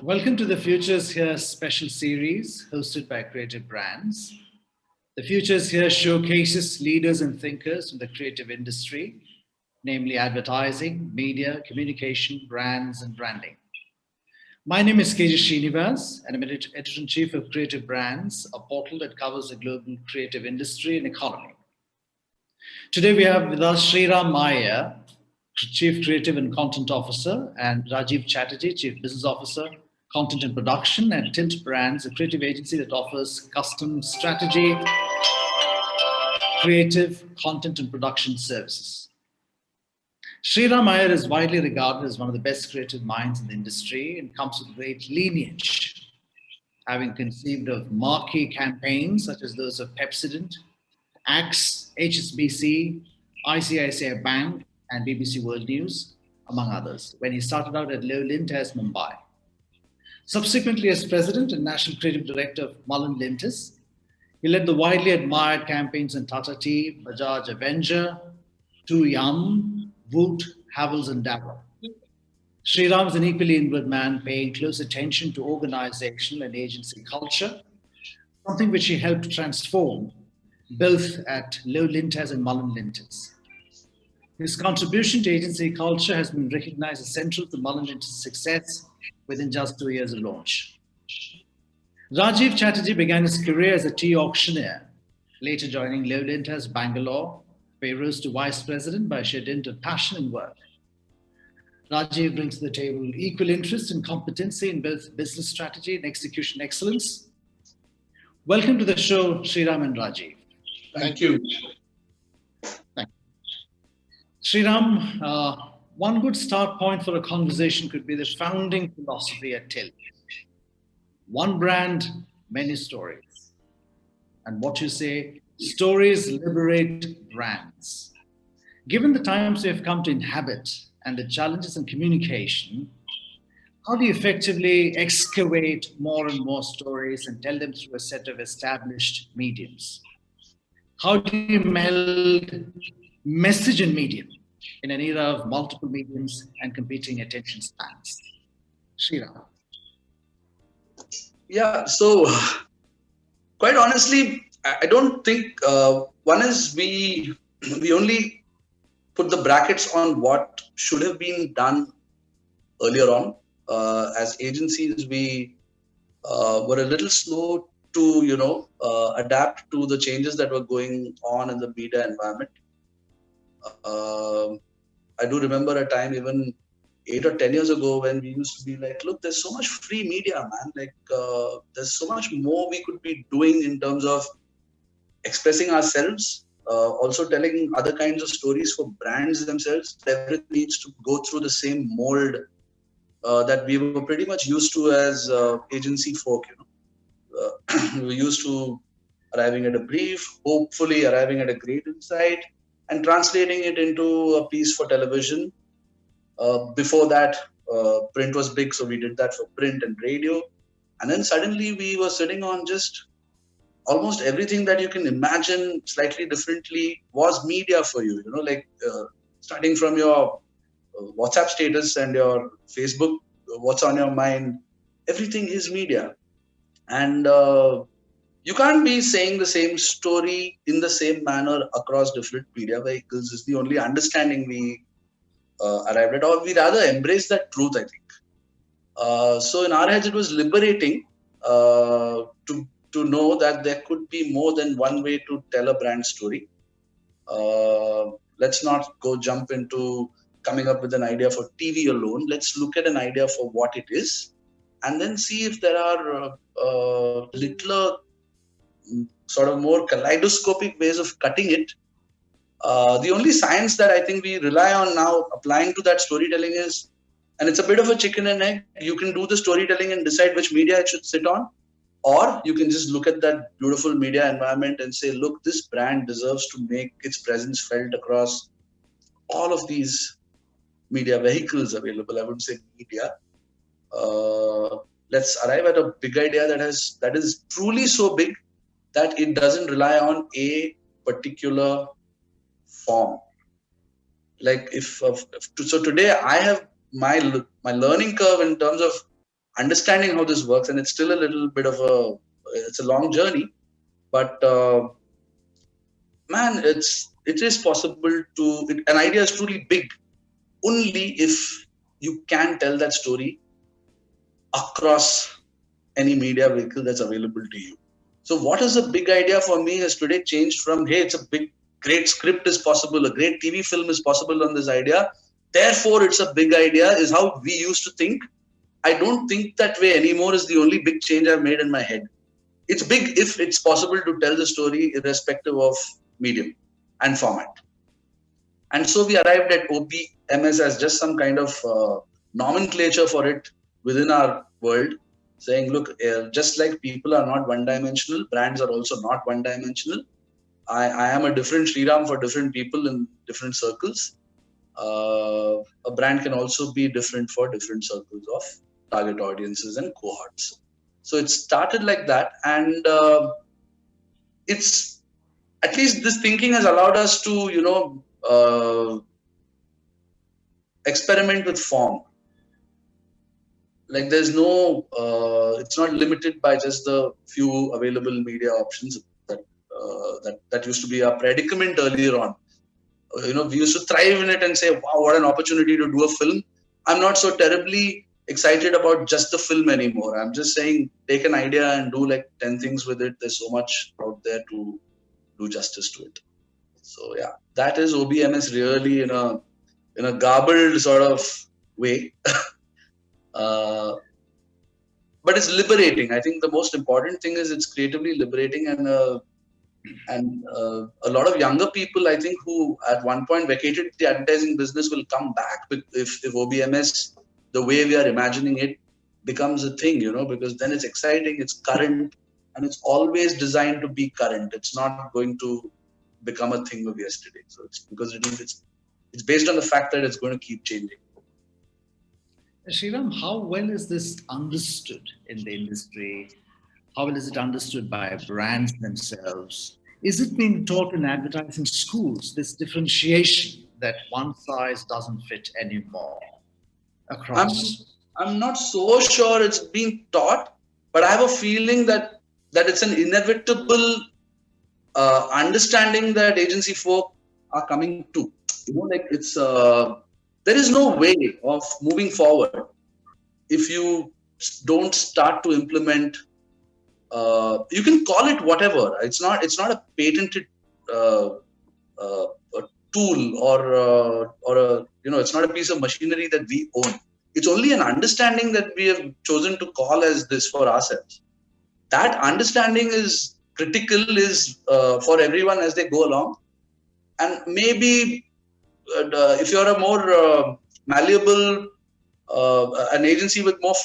Welcome to the Futures Here special series hosted by Creative Brands. The Futures Here showcases leaders and thinkers from the creative industry, namely advertising, media, communication, brands, and branding. My name is KJ Srinivas, and I'm editor-in-chief of Creative Brands, a portal that covers the global creative industry and economy. Today we have with us Shriram Iyer, Chief Creative and Content Officer, and RAJIV CHATTERJEE, Chief Business Officer, Content and Production at Tint Brands, a creative agency that offers custom strategy, creative, content and production services. Shriram Iyer is widely regarded as one of the best creative minds in the industry and comes with great lineage, having conceived of marquee campaigns such as those of Pepsodent, Axe, HSBC, ICICI Bank, and BBC World News, among others, when he started out at Low Lintas, Mumbai. Subsequently, as president and national creative director of Mullen Lintas, he led the widely admired campaigns in Tata Tea, Bajaj Avenger, Tu Yum, Woot, Havels, and Dabur. Shriram is an equally inward man paying close attention to organizational and agency culture, something which he helped transform both at Low Lintas and Mullen Lintas. His contribution to agency culture has been recognized as central to Mullen Lintas' success within just 2 years of launch. Rajiv Chatterjee began his career as a tea auctioneer, later joining Low Lintas, Bangalore, where he rose to vice president by sheer dint of passion and work. Rajiv brings to the table equal interest and competency in both business strategy and execution excellence. Welcome to the show, Shriram and Rajiv. Thank you. Thank you. Shriram, one good start point for a conversation could be the founding philosophy at Till. One brand, many stories. And what you say, stories liberate brands. Given the times we have come to inhabit and the challenges in communication, how do you effectively excavate more and more stories and tell them through a set of established mediums? How do you meld message and medium in an era of multiple mediums and competing attention spans? Shriram. Yeah, so quite honestly, I don't think one is we only put the brackets on what should have been done earlier on. As agencies, we were a little slow to adapt to the changes that were going on in the media environment. I do remember a time even 8 or 10 years ago when we used to be like, look, there's so much free media, man. Like, there's so much more we could be doing in terms of expressing ourselves, also telling other kinds of stories for brands themselves. Everything needs to go through the same mold that we were pretty much used to as agency folk. We were used to arriving at a brief, hopefully arriving at a great insight, and translating it into a piece for television. Before that, print was big, so we did that for print and radio. And then suddenly we were sitting on just almost everything that you can imagine slightly differently was media for you. Starting from your WhatsApp status and your Facebook, what's on your mind, everything is media. And you can't be saying the same story in the same manner across different media vehicles is the only understanding we arrived at, or we rather embrace that truth, I think. So in our heads, it was liberating to know that there could be more than one way to tell a brand story. Let's not go jump into coming up with an idea for TV alone. Let's look at an idea for what it is, and then see if there are littler, sort of more kaleidoscopic ways of cutting it. The only science that I think we rely on now applying to that storytelling is, and it's a bit of a chicken and egg, you can do the storytelling and decide which media it should sit on, or you can just look at that beautiful media environment and say, look, this brand deserves to make its presence felt across all of these media vehicles available. I would say media. Let's arrive at a big idea that is truly so big that it doesn't rely on a particular form. Like so today I have my learning curve in terms of understanding how this works, and it's still a little bit of it's a long journey, but man, it is possible to, an idea is truly big only if you can tell that story across any media vehicle that's available to you. So what is a big idea for me has today changed from, hey, it's a great script is possible, a great TV film is possible on this idea, therefore it's a big idea, is how we used to think. I don't think that way anymore is the only big change I've made in my head. It's big if it's possible to tell the story irrespective of medium and format. And so we arrived at OBMS as just some kind of nomenclature for it within our world, saying, look, just like people are not one-dimensional, brands are also not one-dimensional. I am a different Shriram for different people in different circles. A brand can also be different for different circles of target audiences and cohorts. So it started like that, and it's, at least this thinking has allowed us to, experiment with form. Like there's no, it's not limited by just the few available media options that used to be our predicament earlier on. We used to thrive in it and say, wow, what an opportunity to do a film. I'm not so terribly excited about just the film anymore. I'm just saying, take an idea and do like 10 things with it. There's so much out there to do justice to it. So yeah, that is OBMS really in a garbled sort of way. But it's liberating. I think the most important thing is it's creatively liberating, and a lot of younger people, I think, who at one point vacated the advertising business will come back if OBMS, the way we are imagining it, becomes a thing, because then it's exciting, it's current, and it's always designed to be current. It's not going to become a thing of yesterday. So it's because it's based on the fact that it's going to keep changing. Shriram, how well is this understood in the industry? How well is it understood by brands themselves? Is it being taught in advertising schools, this differentiation that one size doesn't fit anymore across? I'm not so sure it's being taught, but I have a feeling that it's an inevitable understanding that agency folk are coming to. Like it's there is no way of moving forward if you don't start to implement. You can call it whatever. It's not a patented a tool or a it's not a piece of machinery that we own. It's only an understanding that we have chosen to call as this for ourselves. That understanding is critical, is for everyone as they go along. And maybe if you're a more malleable, an agency with more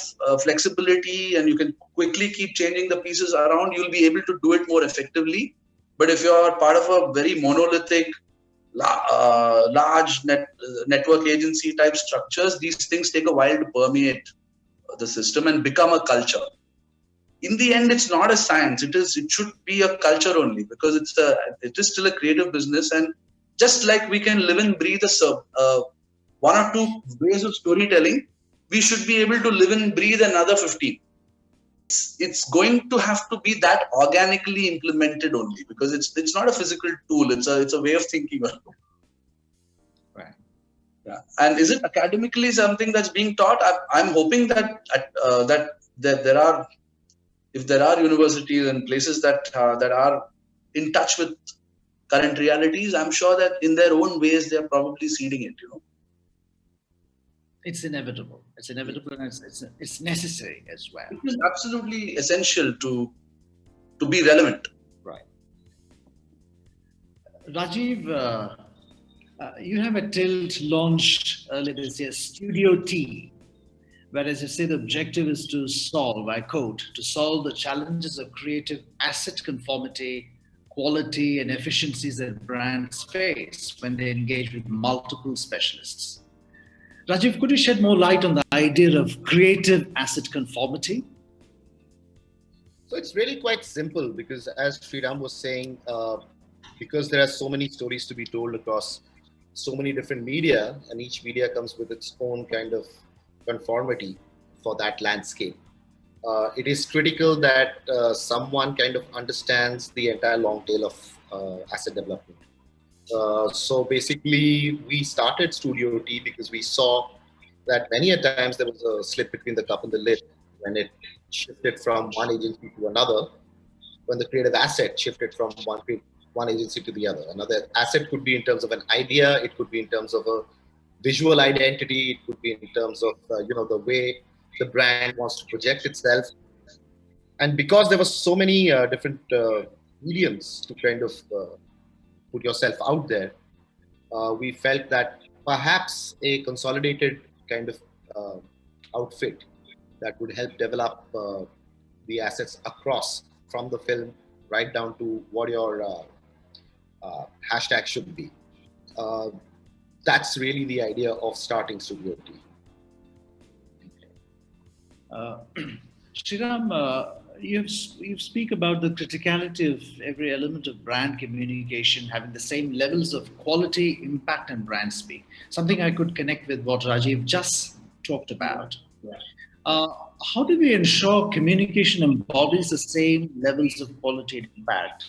flexibility, and you can quickly keep changing the pieces around, you'll be able to do it more effectively. But if you're part of a very monolithic, large network agency type structures, these things take a while to permeate the system and become a culture. In the end, it's not a science. It should be a culture only, because it is still a creative business. And just like we can live and breathe one or two ways of storytelling, we should be able to live and breathe another 15. It's going to have to be that organically implemented only, because it's not a physical tool. It's a way of thinking. Right. Yeah. And is it academically something that's being taught? I'm hoping that there are, if there are universities and places that are in touch with current realities, I'm sure that in their own ways they are probably seeding it. It's inevitable. It's inevitable, and it's necessary as well. It is absolutely essential to be relevant. Right. Rajeev, you have a tilt launched earlier this year, Studio T, whereas you say the objective is to solve, I quote, to solve the challenges of creative asset conformity, quality, and efficiencies that brands face when they engage with multiple specialists. Rajeev, could you shed more light on the idea of creative asset conformity? So it's really quite simple, because as Shriram was saying, because there are so many stories to be told across so many different media, and each media comes with its own kind of conformity. for that landscape. It is critical that someone kind of understands the entire long tail of asset development. So basically, we started Studio T because we saw that many a times there was a slip between the cup and the lid when it shifted from one agency to another, when the creative asset shifted from one agency to the other. Another asset could be in terms of an idea, it could be in terms of a visual identity, it could be in terms of the way the brand wants to project itself. And because there were so many different mediums to kind of put yourself out there, we felt that perhaps a consolidated kind of outfit that would help develop the assets across from the film right down to what your hashtag should be. That's really the idea of starting Studio T. Shriram, you speak about the criticality of every element of brand communication having the same levels of quality, impact, and brand speak. Something I could connect with what Rajeev just talked about. Yeah. How do we ensure communication embodies the same levels of quality and impact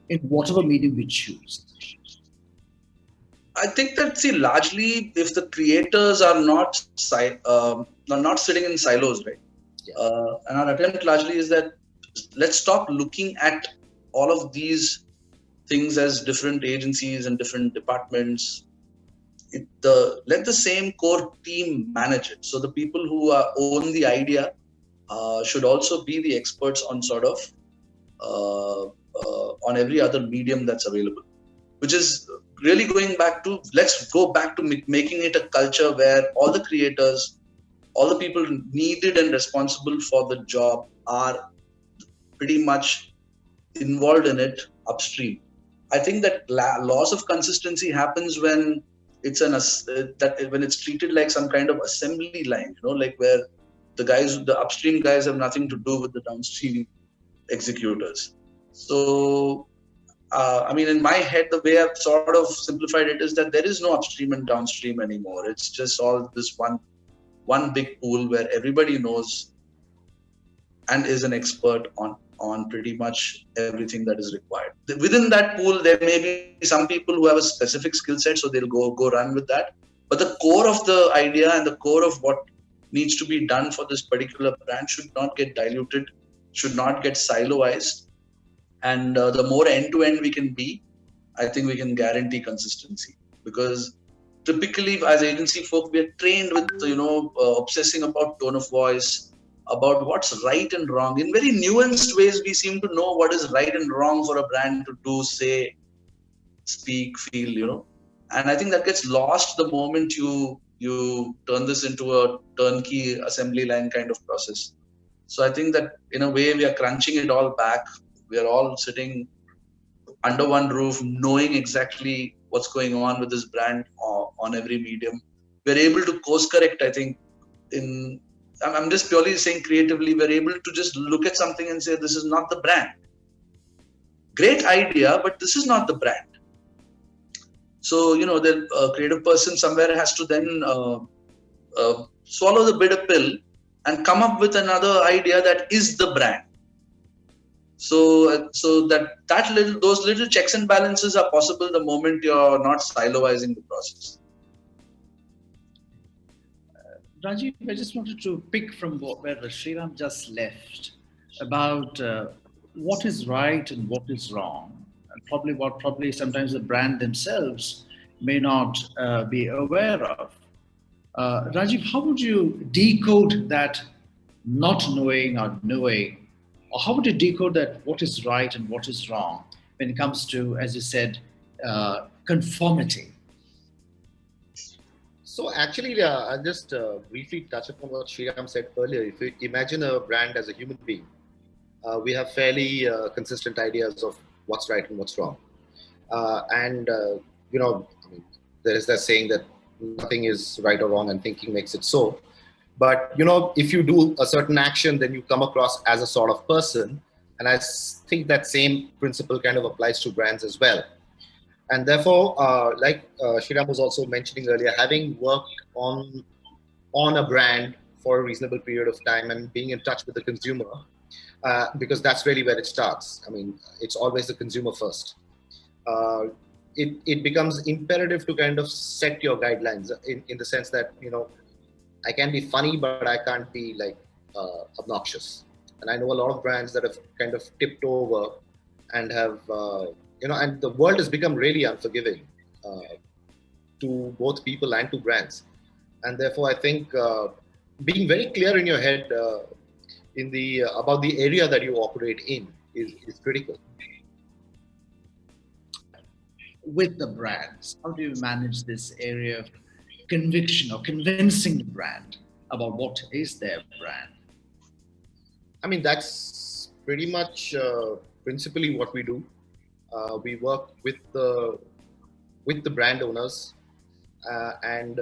in whatever medium we choose? I think that, see, largely if the creators are not sitting in silos, right? Yeah. And our attempt largely is that let's stop looking at all of these things as different agencies and different departments. Let the same core team manage it. So the people who own the idea should also be the experts on sort of on every other medium that's available, which is really going back to, let's go back to making it a culture where all the creators, all the people needed and responsible for the job are pretty much involved in it upstream. I think that loss of consistency happens when it's when it's treated like some kind of assembly line, like where the upstream guys have nothing to do with the downstream executors. So, I mean, in my head, the way I've sort of simplified it is that there is no upstream and downstream anymore. It's just all this one big pool where everybody knows and is an expert on pretty much everything that is required. Within that pool, there may be some people who have a specific skill set, so they'll go run with that. But the core of the idea and the core of what needs to be done for this particular brand should not get diluted, should not get siloized. And the more end-to-end we can be, I think we can guarantee consistency. Because typically, as agency folk, we are trained with obsessing about tone of voice, about what's right and wrong. In very nuanced ways, we seem to know what is right and wrong for a brand to do, say, speak, feel. And I think that gets lost the moment you turn this into a turnkey assembly line kind of process. So I think that in a way we are crunching it all back. We are all sitting under one roof, knowing exactly what's going on with this brand on every medium. We're able to course correct, I think. I'm just purely saying creatively, we're able to just look at something and say, this is not the brand. Great idea, but this is not the brand. So, the creative person somewhere has to then swallow the bitter pill and come up with another idea that is the brand. So those little checks and balances are possible the moment you're not siloizing the process. Rajeev, I just wanted to pick from where Shriram just left about what is right and what is wrong, and probably sometimes the brand themselves may not be aware of. Rajeev, how would you decode that not knowing or knowing, or how would you decode that what is right and what is wrong when it comes to, as you said, conformity? So actually, I'll just briefly touch upon what Shriram said earlier. If you imagine a brand as a human being, we have fairly consistent ideas of what's right and what's wrong. I mean, there is that saying that nothing is right or wrong and thinking makes it so. But, if you do a certain action, then you come across as a sort of person. And I think that same principle kind of applies to brands as well. And therefore, like Shriram was also mentioning earlier, having worked on a brand for a reasonable period of time and being in touch with the consumer, because that's really where it starts. I mean, it's always the consumer first. It becomes imperative to kind of set your guidelines in the sense that, I can be funny, but I can't be like obnoxious. And I know a lot of brands that have kind of tipped over and have, and the world has become really unforgiving to both people and to brands. And therefore, I think being very clear in your head about the area that you operate in is critical. With the brands, how do you manage this area of conviction or convincing the brand about what is their brand? I mean, that's pretty much principally what we do. We work with the brand owners, and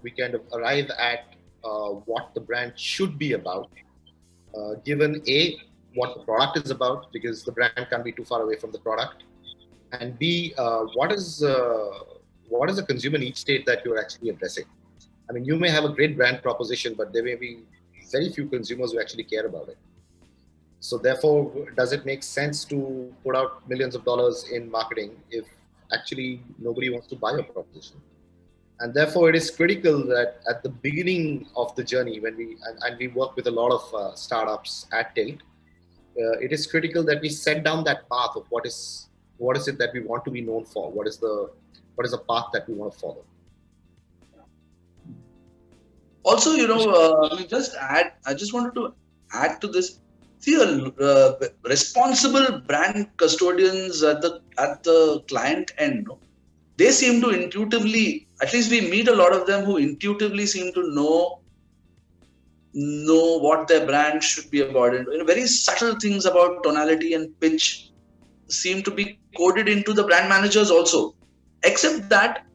we kind of arrive at what the brand should be about, given A, what the product is about, because the brand can't be too far away from the product, and B, what is the consumer need state that you're actually addressing. I mean, you may have a great brand proposition, but there may be very few consumers who actually care about it. So therefore, does it make sense to put out millions of dollars in marketing if actually nobody wants to buy your proposition? And therefore, it is critical that at the beginning of the journey, when we work with a lot of startups at Tilt, it is critical that we set down that path of what is it that we want to be known for? What is the path that we want to follow? Also, I just wanted to add to this. See, responsible brand custodians at the client end, they seem to intuitively, at least we meet a lot of them who intuitively seem to know what their brand should be about. And very subtle things about tonality and pitch seem to be coded into the brand managers also. Except that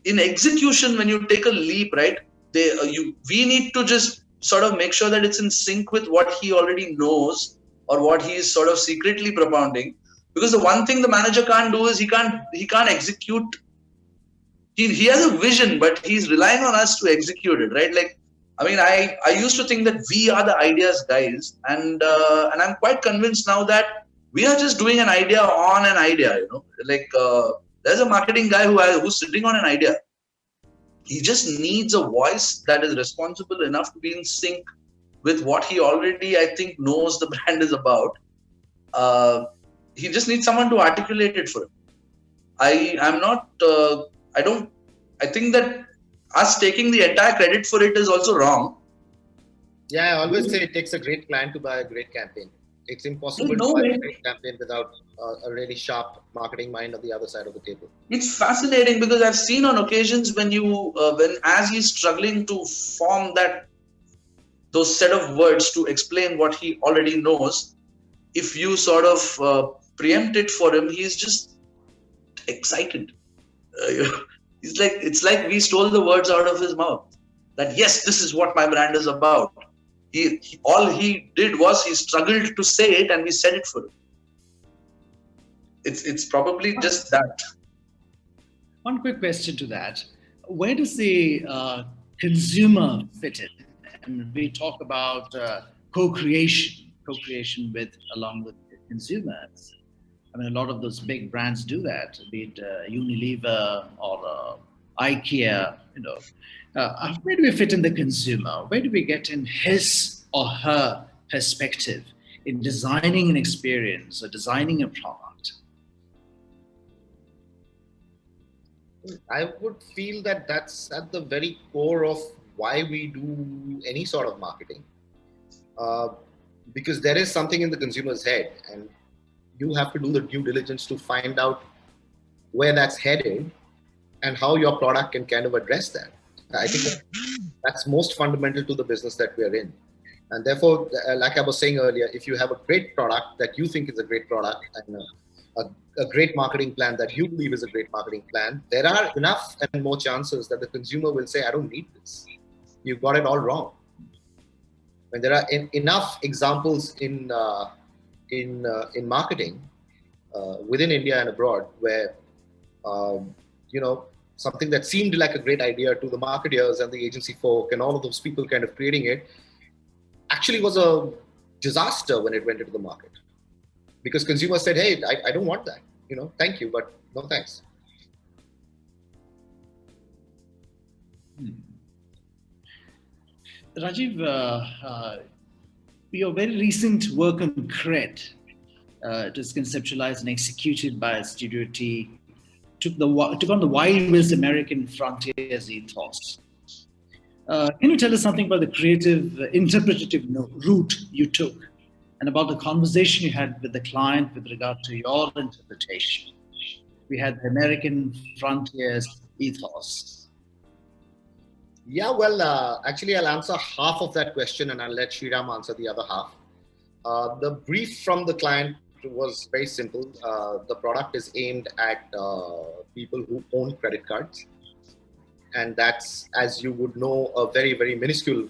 in execution, when you take a leap, right, we need to just sort of make sure that it's in sync with what he already knows or what he is sort of secretly propounding. Because the one thing the manager can't do is he can't execute. He has a vision, but he's relying on us to execute it, right? Like, I mean, I used to think that we are the ideas guys, and I'm quite convinced now that we are just doing an idea on an idea. Like there's a marketing guy who's sitting on an idea. He just needs a voice that is responsible enough to be in sync with what he already, I think, knows the brand is about. He just needs someone to articulate it for him. I think that us taking the entire credit for it is also wrong. Yeah, I always say it takes a great client to buy a great campaign. It's impossible to buy a great campaign without a really sharp marketing mind on the other side of the table. It's fascinating because I've seen on occasions when as he's struggling to form those set of words to explain what he already knows, if you sort of preempt it for him, he's just excited. It's like we stole the words out of his mouth. That yes, this is what my brand is about. All he did was he struggled to say it, and we said it for him. It's probably just that. One quick question to that: where does the consumer fit in? And we talk about co-creation along with the consumers. I mean, a lot of those big brands do that, be it Unilever or IKEA. Where do we fit in the consumer? Where do we get in his or her perspective in designing an experience or designing a product? I would feel that that's at the very core of why we do any sort of marketing. Because there is something in the consumer's head, and you have to do the due diligence to find out where that's headed and how your product can kind of address that. I think that's most fundamental to the business that we're in. And therefore, like I was saying earlier, if you have a great product that you think is a great product and a great marketing plan that you believe is a great marketing plan, there are enough and more chances that the consumer will say, I don't need this. You've got it all wrong. And there are enough examples in marketing within India and abroad where, something that seemed like a great idea to the marketeers and the agency folk and all of those people kind of creating it, actually was a disaster when it went into the market. Because consumers said, hey, I don't want that. Thank you, but no thanks. Rajeev, your very recent work on Cred, it was conceptualized and executed by Studio T, took on the Wild West American frontiers ethos. Can you tell us something about the creative, interpretative route you took, and about the conversation you had with the client with regard to your interpretation? We had the American frontiers ethos. Yeah, well, actually, I'll answer half of that question and I'll let Shriram answer the other half. The brief from the client was very simple. The product is aimed at people who own credit cards. And that's, as you would know, a very, very minuscule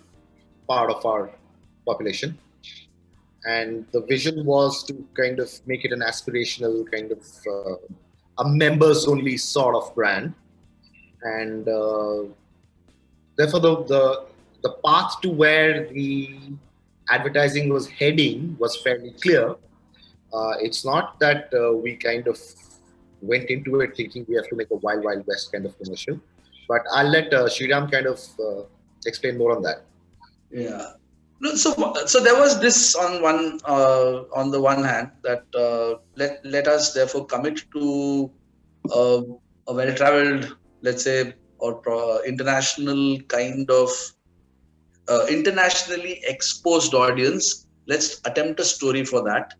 part of our population. And the vision was to kind of make it an aspirational kind of a members only sort of brand. And therefore, the path to where the advertising was heading was fairly clear. It's not that we kind of went into it thinking we have to make a Wild Wild West kind of commercial. But I'll let Shriram kind of explain more on that. Yeah. No, so there was this on the one hand that let us therefore commit to a well-traveled, let's say, or international kind of internationally exposed audience. Let's attempt a story for that.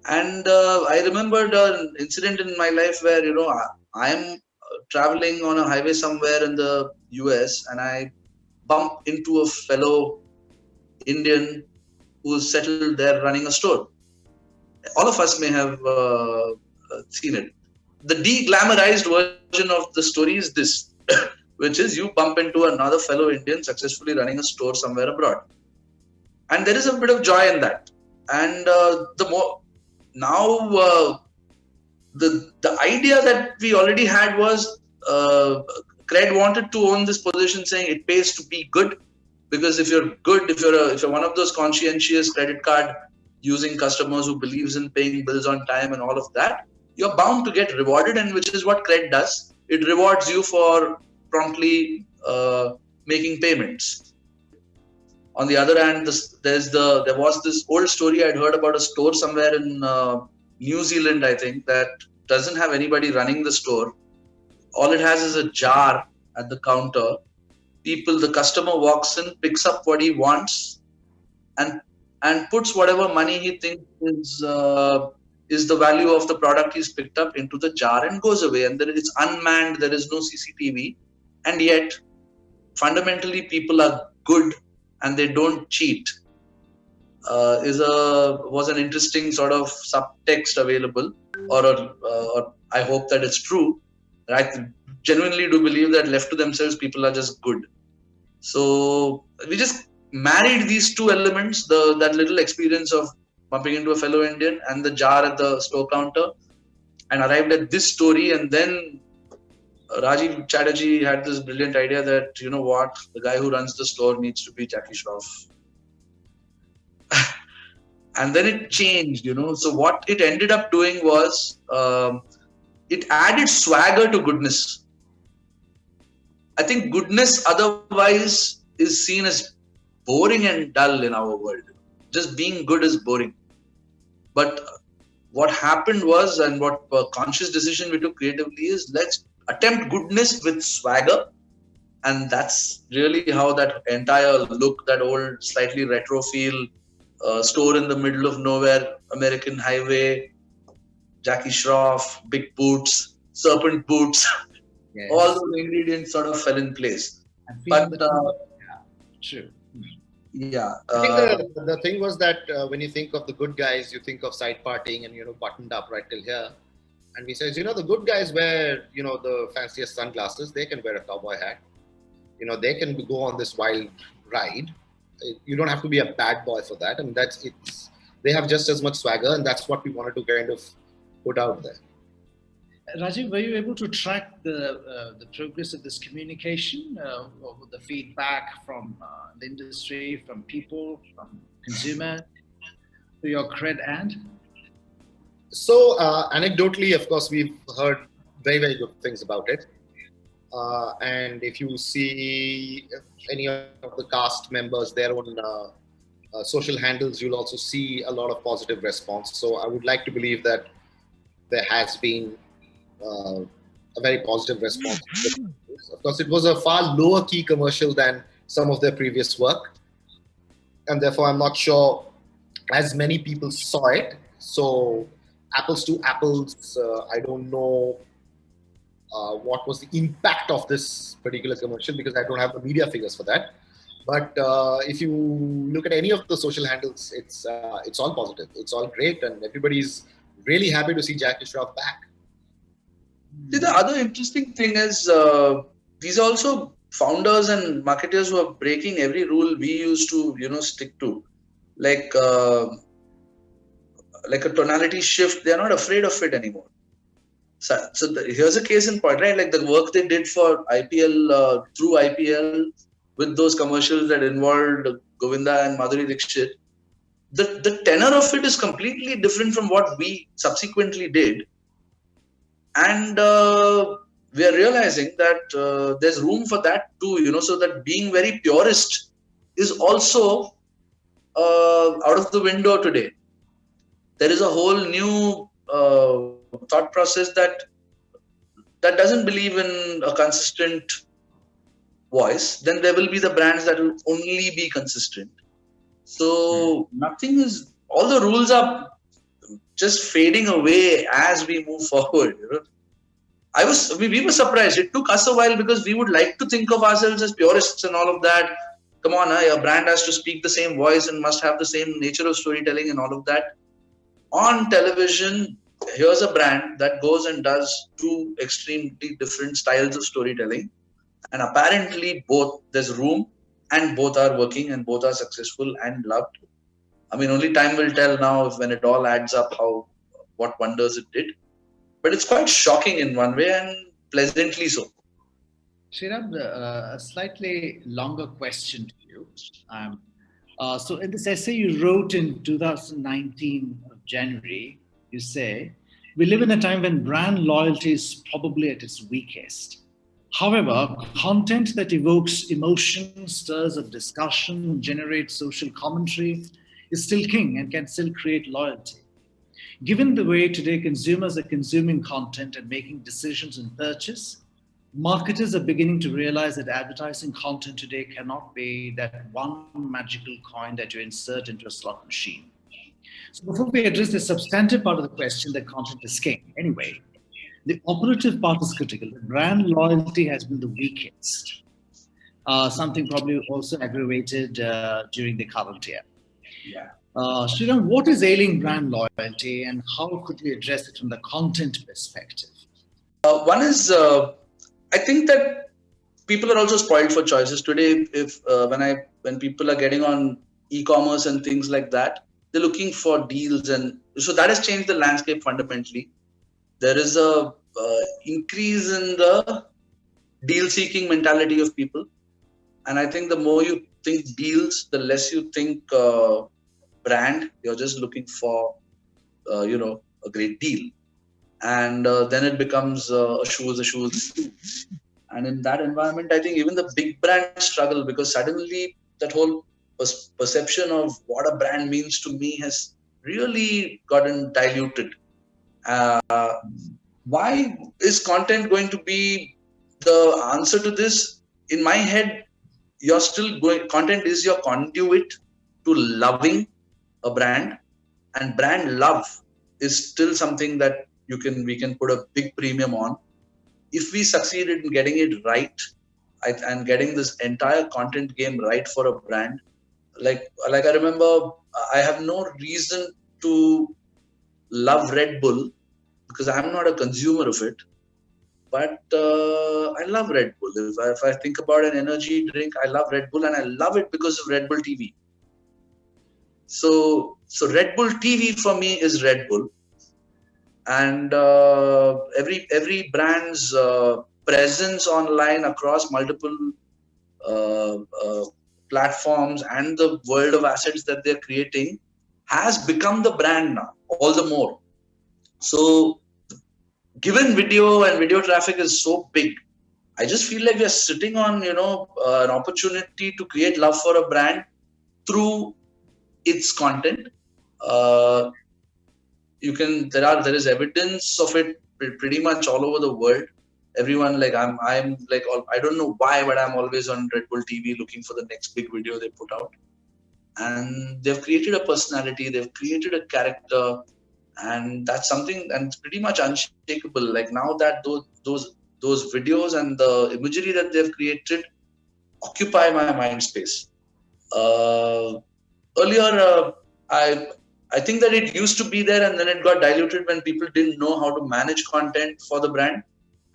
And I remembered an incident in my life where I'm traveling on a highway somewhere in the US, and I bump into a fellow Indian who's settled there running a store. All of us may have seen it. The de-glamorized version of the story is this, which is you bump into another fellow Indian successfully running a store somewhere abroad. And there is a bit of joy in that. And the idea that we already had was Cred wanted to own this position, saying it pays to be good, because if you're good, if you're one of those conscientious credit card using customers who believes in paying bills on time and all of that, you're bound to get rewarded, and which is what Cred does. It rewards you for promptly making payments. On the other hand, there was this old story I'd heard about a store somewhere in New Zealand, I think, that doesn't have anybody running the store. All it has is a jar at the counter. The customer walks in, picks up what he wants, and puts whatever money he thinks is the value of the product he's picked up into the jar and goes away. And then it's unmanned. There is no CCTV, and yet fundamentally people are good and they don't cheat. Was an interesting sort of subtext available, or I hope that it's true. I genuinely do believe that left to themselves, people are just good. So we just married these two elements, that little experience of bumping into a fellow Indian and the jar at the store counter, and arrived at this story. And then RAJIV CHATTERJEE had this brilliant idea that, the guy who runs the store needs to be Jackie Shroff. And then it changed, So what it ended up doing was it added swagger to goodness. I think goodness otherwise is seen as boring and dull in our world. Just being good is boring. But what happened was, and what conscious decision we took creatively is, let's attempt goodness with swagger. And that's really how that entire look, that old slightly retro feel, store in the middle of nowhere, American highway, Jackie Shroff, big boots, serpent boots, yes. All those ingredients sort of fell in place. But true. Yeah. I think the thing was that when you think of the good guys, you think of side partying and, buttoned up right till here. And we says, the good guys wear, the fanciest sunglasses. They can wear a cowboy hat. They can go on this wild ride. You don't have to be a bad boy for that. I mean, they have just as much swagger, and that's what we wanted to kind of put out there. Rajeev, were you able to track the progress of this communication, or the feedback from the industry, from people, from consumers, to your cred and? So, anecdotally, of course, we've heard very, very good things about it. And if you see any of the cast members, their own social handles, you'll also see a lot of positive response. So, I would like to believe that there has been a very positive response. Of course, it was a far lower key commercial than some of their previous work, and therefore I'm not sure as many people saw it. So apples to apples, I don't know what was the impact of this particular commercial because I don't have the media figures for that. But if you look at any of the social handles, it's all positive. It's all great, and everybody's really happy to see Jackie Shroff back. See, the other interesting thing is these are also founders and marketers who are breaking every rule we used to, stick to, like a tonality shift. They are not afraid of it anymore. So here's a case in point, right? Like the work they did for IPL, through IPL, with those commercials that involved Govinda and Madhuri Dixit. The tenor of it is completely different from what we subsequently did. And we are realizing that there's room for that too, so that being very purist is also out of the window today. There is a whole new thought process that doesn't believe in a consistent voice. Then there will be the brands that will only be consistent. So nothing is, all the rules are just fading away as we move forward. We were surprised. It took us a while because we would like to think of ourselves as purists and all of that. Come on, a brand has to speak the same voice and must have the same nature of storytelling and all of that. On television, here's a brand that goes and does two extremely different styles of storytelling. And apparently both, there's room and both are working and both are successful and loved. I mean, only time will tell now when it all adds up what wonders it did. But it's quite shocking in one way and pleasantly so. Shriram, a slightly longer question to you. So in this essay you wrote in 2019 of January, you say, we live in a time when brand loyalty is probably at its weakest. However, content that evokes emotion, stirs of discussion, generates social commentary is still king and can still create loyalty. Given the way today consumers are consuming content and making decisions in purchase, marketers are beginning to realize that advertising content today cannot be that one magical coin that you insert into a slot machine. So before we address the substantive part of the question that content is king, anyway, the operative part is critical. The brand loyalty has been the weakest. Something probably also aggravated during the current year. Yeah. Shriram, what is ailing brand loyalty and how could we address it from the content perspective? One is, I think that people are also spoiled for choices today. When people are getting on e-commerce and things like that, they're looking for deals, and so that has changed the landscape fundamentally. There is a increase in the deal-seeking mentality of people, and I think the more you think deals, the less you think brand. You're just looking for a great deal, and then it becomes a shoe is a shoe is a shoe. And in that environment, I think even the big brands struggle because suddenly that whole perception of what a brand means to me has really gotten diluted. Why is content going to be the answer to this? In my head, content is your conduit to loving a brand, and brand love is still something that we can put a big premium on. If we succeeded in getting it right and getting this entire content game right for a brand, like I remember, I have no reason to love Red Bull because I'm not a consumer of it, but I love Red Bull. If I think about an energy drink, I love Red Bull, and I love it because of Red Bull TV. So Red Bull TV for me is Red Bull. and every brand's presence online across multiple platforms and the world of assets that they're creating has become the brand now, all the more. So given video and video traffic is so big, I just feel like we're sitting on, an opportunity to create love for a brand through its content. uh, there is evidence of it pretty much all over the world. Everyone, like I'm like, I don't know why, but I'm always on Red Bull TV looking for the next big video they put out. And they've created a personality, they've created a character, and that's something, and it's pretty much unshakable. Like now that those videos and the imagery that they've created occupy my mind space. uh, Earlier, I think that it used to be there, and then it got diluted when people didn't know how to manage content for the brand.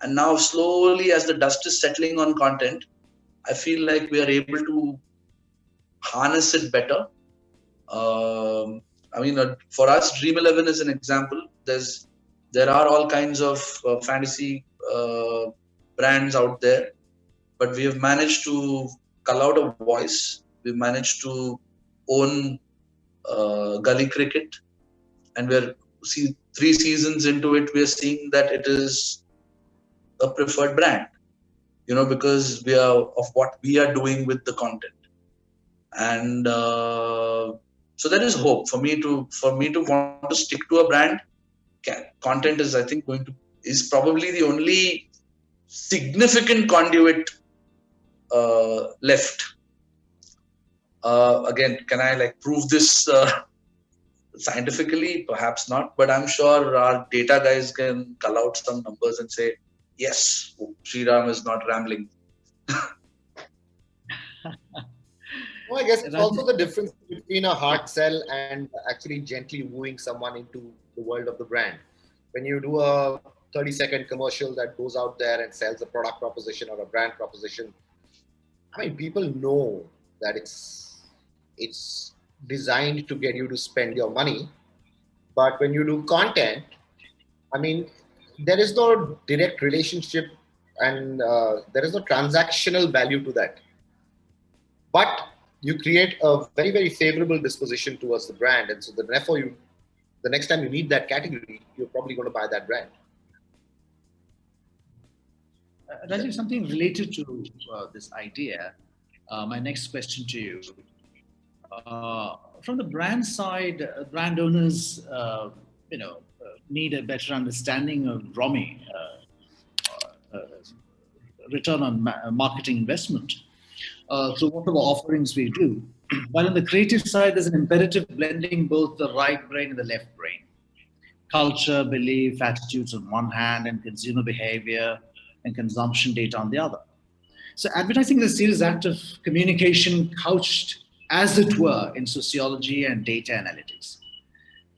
And now slowly, as the dust is settling on content, I feel like we are able to harness it better. I mean, for us, Dream 11 is an example. There are all kinds of fantasy brands out there, but we have managed to cull out a voice. We've managed to own gully cricket, and we're 3 seasons into it, we're seeing that it is a preferred brand, because we are of what we are doing with the content. And so there is hope for me to want to stick to a brand. Content is, I think, is probably the only significant conduit left. Again, can I prove this scientifically? Perhaps not, but I'm sure our data guys can cull out some numbers and say, yes, Shriram is not rambling. Well, I guess it's also the difference between a hard sell and actually gently wooing someone into the world of the brand. When you do a 30-second commercial that goes out there and sells a product proposition or a brand proposition, I mean, people know that it's designed to get you to spend your money. But when you do content, I mean, there is no direct relationship and there is no transactional value to that. But you create a very, very favorable disposition towards the brand. And so therefore, the next time you meet that category, you're probably going to buy that brand. Rajeev, something related to this idea. My next question to you. From the brand side, brand owners, need a better understanding of ROMI, return on marketing investment, through whatever offerings we do. While on the creative side, there's an imperative blending both the right brain and the left brain. Culture, belief, attitudes on one hand, and consumer behavior and consumption data on the other. So advertising is a serious act of communication couched, as it were, in sociology and data analytics.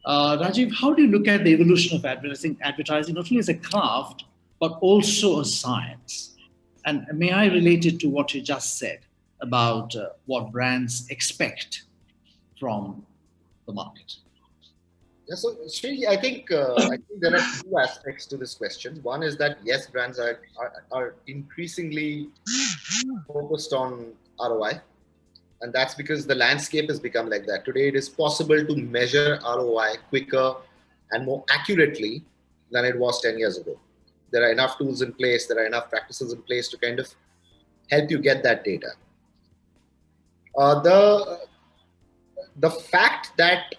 Rajeev, how do you look at the evolution of advertising not only as a craft, but also a science? And may I relate it to what you just said about what brands expect from the market? Yeah, so Sri, I think there are two aspects to this question. One is that yes, brands are increasingly focused on ROI, and that's because the landscape has become like that. Today, it is possible to measure ROI quicker and more accurately than it was 10 years ago. There are enough tools in place, there are enough practices in place to kind of help you get that data. The fact that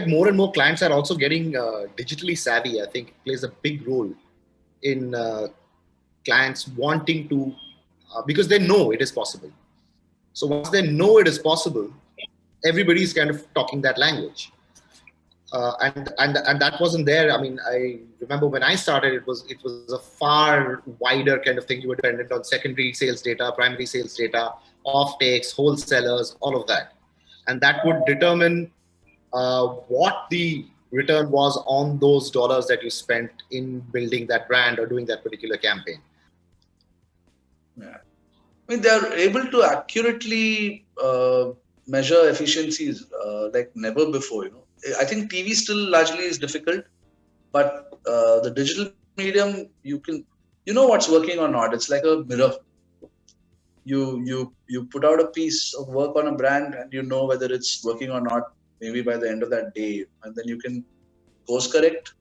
more and more clients are also getting digitally savvy, I think, plays a big role in clients wanting to, because they know it is possible. So once they know it is possible, everybody's kind of talking that language. And that wasn't there. I mean, I remember when I started, it was a far wider kind of thing. You were dependent on secondary sales data, primary sales data, off-takes, wholesalers, all of that. And that would determine what the return was on those dollars that you spent in building that brand or doing that particular campaign. Yeah. I mean, they are able to accurately measure efficiencies like never before. I think TV still largely is difficult, but the digital medium, you know what's working or not. It's like a mirror. You put out a piece of work on a brand, and you know whether it's working or not. Maybe by the end of that day, and then you can course correct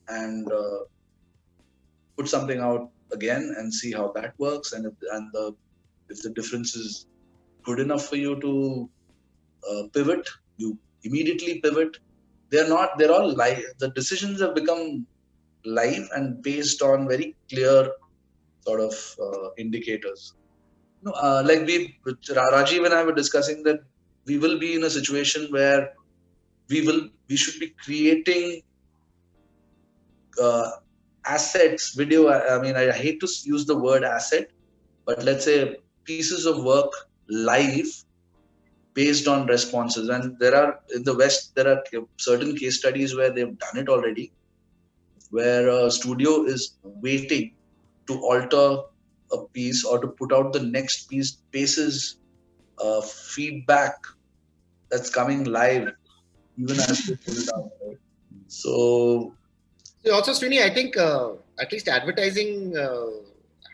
and put something out again and see how that works, and if the difference is good enough for you to pivot, you immediately pivot. They're all live. The decisions have become live and based on very clear sort of indicators. No, like Rajiv and I were discussing that we will be in a situation where we should be creating uh, assets, video. I mean, I hate to use the word asset, but let's say pieces of work live based on responses. And there are in the West, there are certain case studies where they've done it already, where a studio is waiting to alter a piece or to put out the next piece basis feedback that's coming live even as they put it out. Right? So also, Srini, I think at least advertising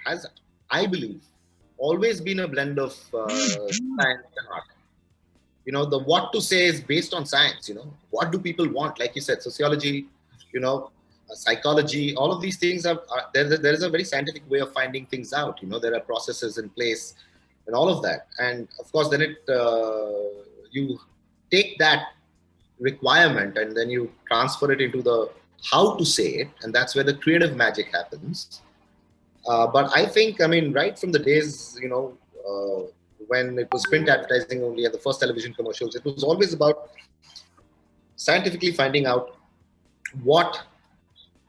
has, I believe, always been a blend of science and art. You know, the what to say is based on science. You know, what do people want? Like you said, sociology, you know, psychology, all of these things there is a very scientific way of finding things out. You know, there are processes in place and all of that. And of course, then you take that requirement and then you transfer it into the how to say it, and that's where the creative magic happens. But I think, I mean, right from the days, you know, when it was print advertising only and the first television commercials, it was always about scientifically finding out what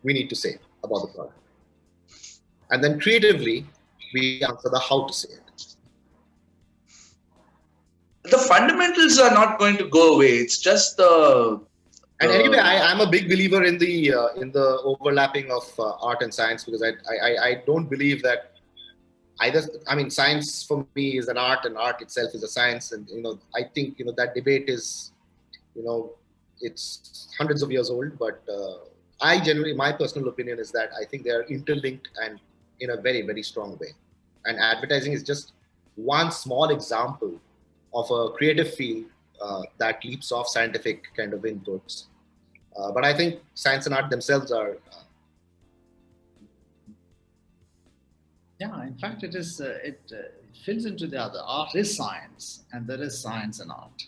we need to say about the product. And then creatively, we answer the how to say it. The fundamentals are not going to go away. It's just the... And anyway, I'm a big believer in the overlapping of art and science, because I don't believe that either. I mean, science for me is an art, and art itself is a science. And you know, I think that debate is, it's hundreds of years old. But my personal opinion is that I think they are interlinked and in a very, very strong way. And advertising is just one small example of a creative field that leaps off scientific kind of inputs. But I think science and art themselves are. Yeah, in fact, it is. It fills into the other. Art is science, and there is science and art.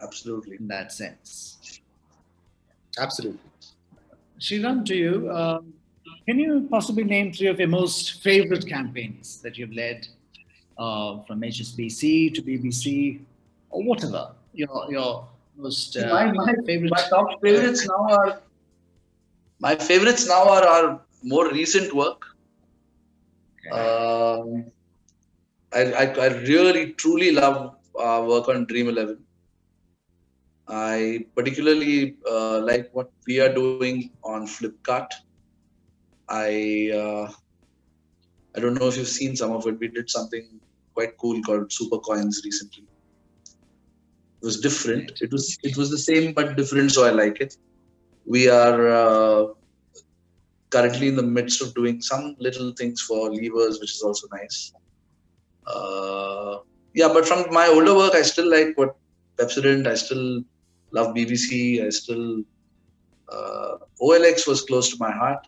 Absolutely. In that sense. Absolutely. Shriram, to you, can you possibly name 3 of your most favorite campaigns that you've led, from HSBC to BBC or whatever? Your most favorite. My top favorites now are. My favorites now are our more recent work. Okay. I really truly love work on Dream 11. I particularly like what we are doing on Flipkart. I don't know if you've seen some of it. We did something quite cool called Super Coins recently. It was different. It was the same but different, so I like it. We are currently in the midst of doing some little things for levers, which is also nice. Yeah, but from my older work, I still like what Pepsodent. I still love BBC. I still OLX was close to my heart.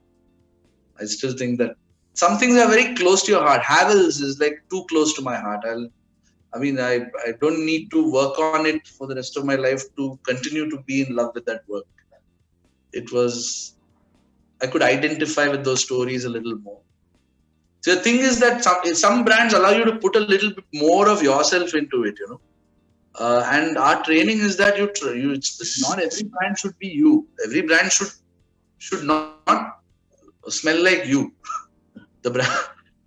I still think that some things are very close to your heart. Havells is like too close to my heart. I don't need to work on it for the rest of my life to continue to be in love with that work. I could identify with those stories a little more. So the thing is that some brands allow you to put a little bit more of yourself into it, and our training is that not every brand should be you. Every brand should not smell like you. The brand.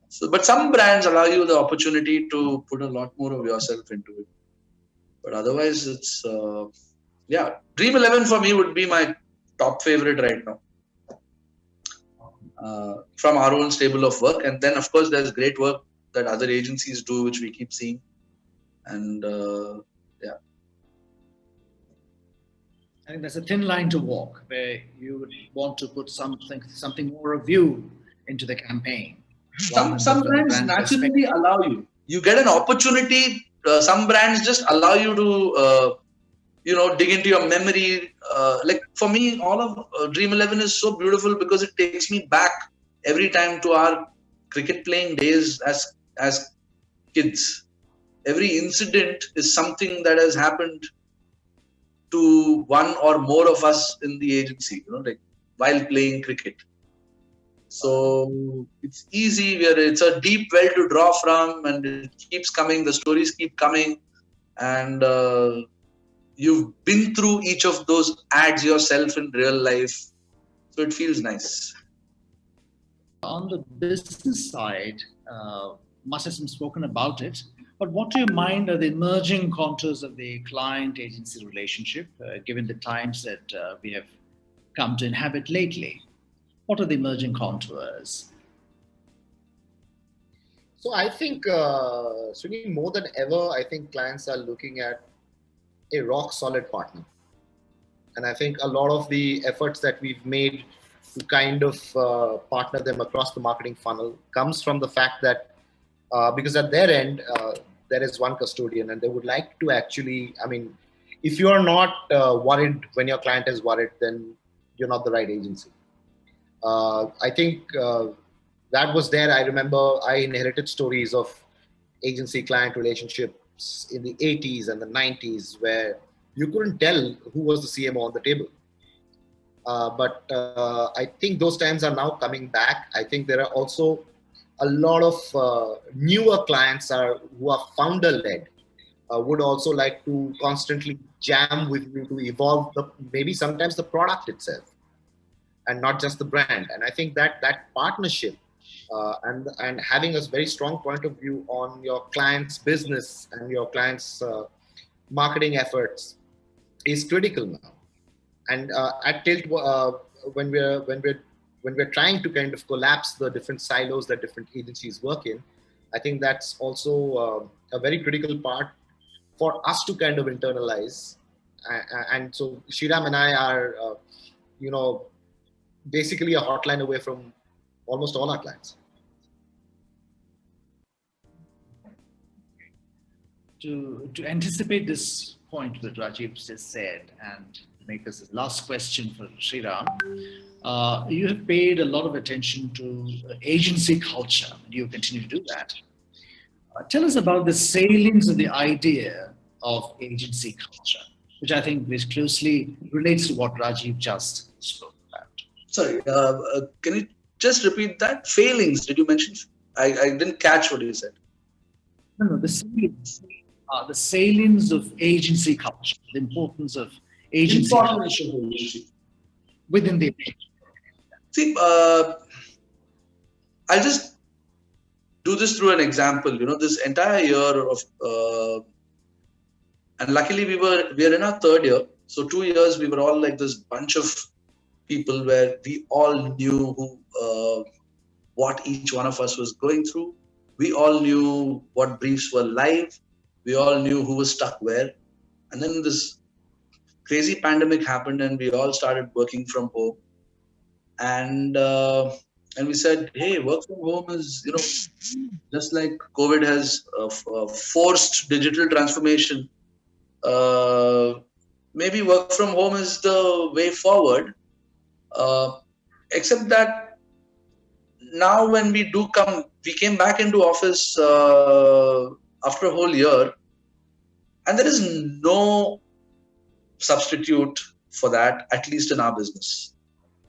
So, but some brands allow you the opportunity to put a lot more of yourself into it. But otherwise, it's Dream 11 for me would be my top favorite right now. From our own stable of work, and then of course there's great work that other agencies do, which we keep seeing, and I think there's a thin line to walk where you would want to put something more of you into the campaign. Some brands naturally allow you. You get an opportunity. Some brands just allow you to, dig into your memory. Like for me, all of Dream 11 is so beautiful because it takes me back every time to our cricket playing days as kids. Every incident is something that has happened to one or more of us in the agency, like while playing cricket. So it's easy, it's a deep well to draw from, and it keeps coming. The stories keep coming, and you've been through each of those ads yourself in real life, so it feels nice. On the business side, much has been spoken about it, but what to your mind are the emerging contours of the client-agency relationship, given the times that we have come to inhabit lately? What are the emerging contours? So I think, Srini, more than ever, I think clients are looking at a rock solid partner. And I think a lot of the efforts that we've made to kind of partner them across the marketing funnel comes from the fact that because at their end, there is one custodian and they would like to actually, if you are not worried when your client is worried, then you're not the right agency. I think that was there. I remember I inherited stories of agency-client relationships in the 80s and the 90s where you couldn't tell who was the CMO on the table. But I think those times are now coming back. I think there are also a lot of newer clients who are founder-led, would also like to constantly jam with you to evolve maybe sometimes the product itself, and not just the brand. And I think that partnership and having a very strong point of view on your client's business and your client's marketing efforts is critical now. And at Tilt, when we're trying to kind of collapse the different silos that different agencies work in, I think that's also a very critical part for us to kind of internalize. And so Shriram and I are, basically a hotline away from almost all our clients. To anticipate this point that Rajeev just said and make this the last question for Shriram, you have paid a lot of attention to agency culture, and you continue to do that. Tell us about the salience of the idea of agency culture, which I think very closely relates to what Rajeev just spoke about. Sorry, can you just repeat that? Failings, did you mention? I didn't catch what you said. No, the salience of agency culture, the importance of agency culture within the agency. See, I'll just do this through an example. This entire year of, and luckily we are in our third year. So 2 years we were all like this bunch of people where we all knew what each one of us was going through. We all knew what briefs were live. We all knew who was stuck where. And then this crazy pandemic happened and we all started working from home. And we said, hey, work from home is, just like COVID has forced digital transformation. Maybe work from home is the way forward. Except that now when we came back into office after a whole year, and there is no substitute for that, at least in our business.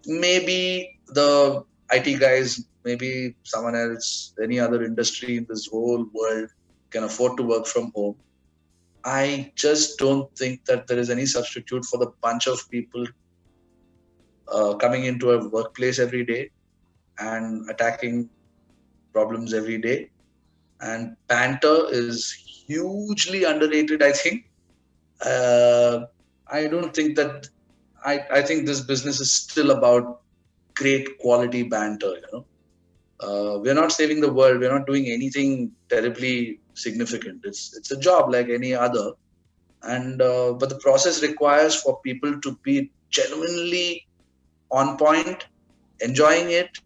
Maybe the IT guys, maybe someone else, any other industry in this whole world can afford to work from home. I just don't think that there is any substitute for the bunch of people coming into a workplace every day and attacking problems every day. And banter is hugely underrated, I think. I don't think that, I think this business is still about great quality banter, We're not saving the world. We're not doing anything terribly significant. It's a job like any other. And but the process requires for people to be genuinely on point, enjoying it,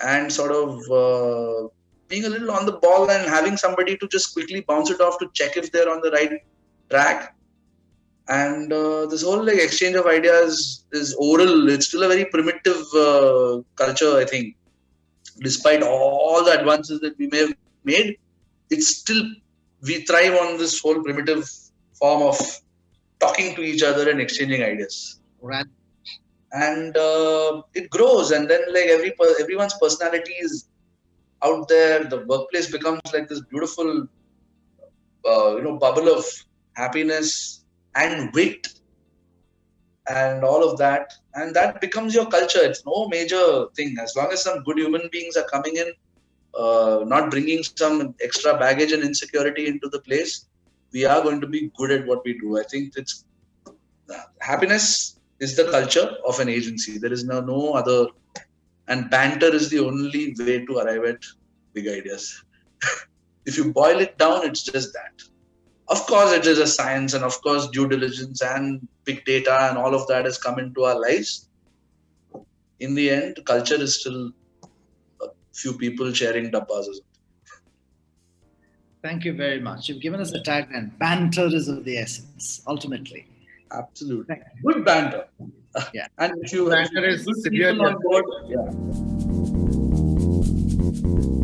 and sort of being a little on the ball and having somebody to just quickly bounce it off to check if they're on the right track. And this whole like exchange of ideas is oral. It's still a very primitive culture, I think. Despite all the advances that we may have made, it's still, we thrive on this whole primitive form of talking to each other and exchanging ideas. Right. And it grows, and then like everyone's personality is out there. The workplace becomes like this beautiful bubble of happiness and wit and all of that, and that becomes your culture. It's no major thing, as long as some good human beings are coming in, not bringing some extra baggage and insecurity into the place. We are going to be good at what we do. I think it's happiness is the culture of an agency. There is no other, and banter is the only way to arrive at big ideas. If you boil it down, it's just that. Of course, it is a science, and of course, due diligence and big data and all of that has come into our lives. In the end, culture is still a few people sharing dabbas. Thank you very much. You've given us a tagline: banter is of the essence, ultimately. Absolutely. Good banter. Yeah. And if you Banter is good severely people on board, yeah.